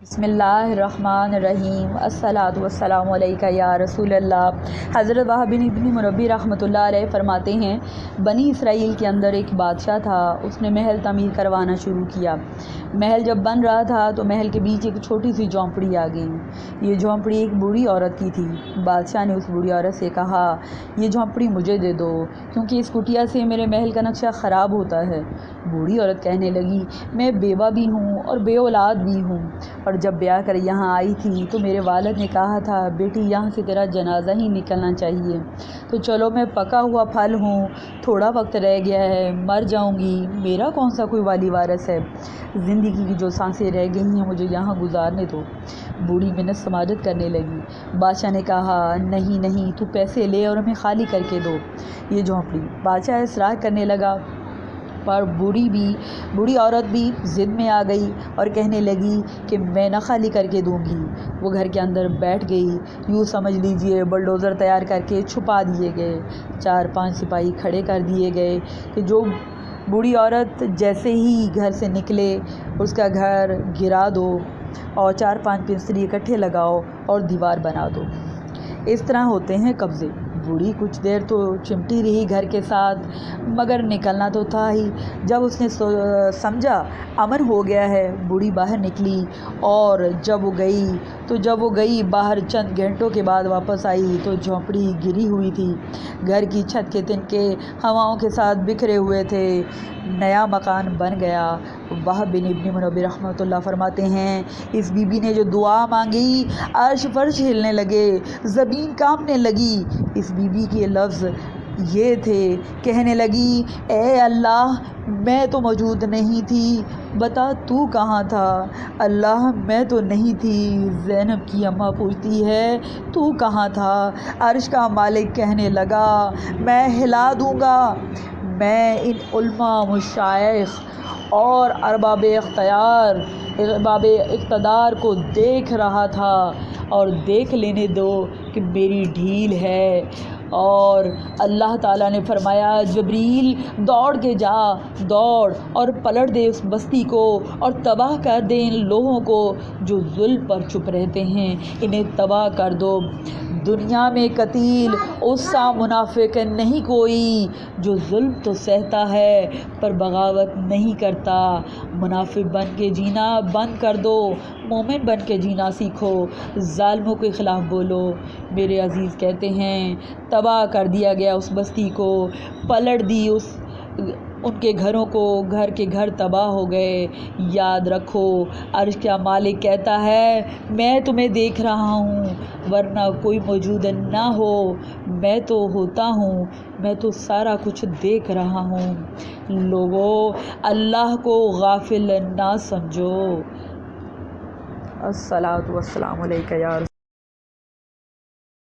بسم اللہ الرحمن الرحیم الصلاۃ والسلام علیکہ یا رسول اللہ۔ حضرت وہب بن مربی رحمۃ اللہ علیہ فرماتے ہیں، بنی اسرائیل کے اندر ایک بادشاہ تھا، اس نے محل تعمیر کروانا شروع کیا۔ محل جب بن رہا تھا تو محل کے بیچ ایک چھوٹی سی جھونپڑی آ گئی۔ یہ جھونپڑی ایک بوڑھی عورت کی تھی۔ بادشاہ نے اس بوڑھی عورت سے کہا، یہ جھونپڑی مجھے دے دو کیونکہ اس کٹیا سے میرے محل کا نقشہ خراب ہوتا ہے۔ بوڑھی عورت کہنے لگی، میں بیوہ بھی ہوں اور بے اولاد بھی ہوں، اور جب بیاہ کر یہاں آئی تھی تو میرے والد نے کہا تھا، بیٹی یہاں سے تیرا جنازہ ہی نکلنا چاہیے، تو چلو میں پکا ہوا پھل ہوں، تھوڑا وقت رہ گیا ہے، مر جاؤں گی، میرا کون سا کوئی والی وارث ہے، زندگی کی جو سانسیں رہ گئی ہیں مجھے یہاں گزارنے دو۔ بوڑھی منت سماجت کرنے لگی۔ بادشاہ نے کہا، نہیں نہیں، تو پیسے لے اور ہمیں خالی کر کے دو یہ جھونپڑی۔ بادشاہ اصرار کرنے لگا، پر بوڑھی عورت بھی ضد میں آ گئی اور کہنے لگی کہ میں نہ خالی کر کے دوں گی۔ وہ گھر کے اندر بیٹھ گئی۔ یوں سمجھ لیجئے بلڈوزر تیار کر کے چھپا دیے گئے، 4-5 سپاہی کھڑے کر دیے گئے کہ جو بوڑھی عورت جیسے ہی گھر سے نکلے اس کا گھر گرا دو اور 4-5 پنسری اکٹھے لگاؤ اور دیوار بنا دو۔ اس طرح ہوتے ہیں قبضے۔ بوڑھی کچھ دیر تو چمٹی رہی گھر کے ساتھ، مگر نکلنا تو تھا ہی۔ جب اس نے سمجھا امن ہو گیا ہے، بوڑھی باہر نکلی، اور جب وہ گئی باہر چند گھنٹوں کے بعد واپس آئی تو جھونپڑی گری ہوئی تھی۔ گھر کی چھت کے تنکے ہواؤں کے ساتھ بکھرے ہوئے تھے۔ نیا مکان بن گیا۔ وہب بن منبی رحمۃ اللہ فرماتے ہیں، اس بی بی نے جو دعا مانگی، عرش فرش ہلنے لگے، زمین کانپنے لگی۔ اس بی بی کے لفظ یہ تھے، کہنے لگی، اے اللہ، میں تو موجود نہیں تھی، بتا تو کہاں تھا؟ اللہ، میں تو نہیں تھی۔ زینب کی اماں پوچھتی ہے، تو کہاں تھا؟ عرش کا مالک کہنے لگا، میں ہلا دوں گا۔ میں ان علماء، مشائخ اور ارباب اقتدار کو دیکھ رہا تھا، اور دیکھ لینے دو کہ میری ڈھیل ہے۔ اور اللہ تعالیٰ نے فرمایا، جبریل دوڑ کے جا، دوڑ اور پلٹ دے اس بستی کو اور تباہ کر دے ان لوگوں کو جو ظلم پر چپ رہتے ہیں، انہیں تباہ کر دو۔ دنیا میں قتیل اس سا منافق نہیں کوئی جو ظلم تو سہتا ہے پر بغاوت نہیں کرتا۔ منافق بن کے جینا بند کر دو، مومن بن کے جینا سیکھو، ظالموں کے خلاف بولو۔ میرے عزیز کہتے ہیں، تباہ کر دیا گیا اس بستی کو، پلٹ دی ان کے گھروں کو، گھر کے گھر تباہ ہو گئے۔ یاد رکھو، عرش کا مالک کہتا ہے، میں تمہیں دیکھ رہا ہوں، ورنہ کوئی موجود نہ ہو، میں تو ہوتا ہوں، میں تو سارا کچھ دیکھ رہا ہوں۔ لوگو، اللہ کو غافل نہ سمجھو۔ الصلاۃ والسلام علیکہ یا رسول اللہ۔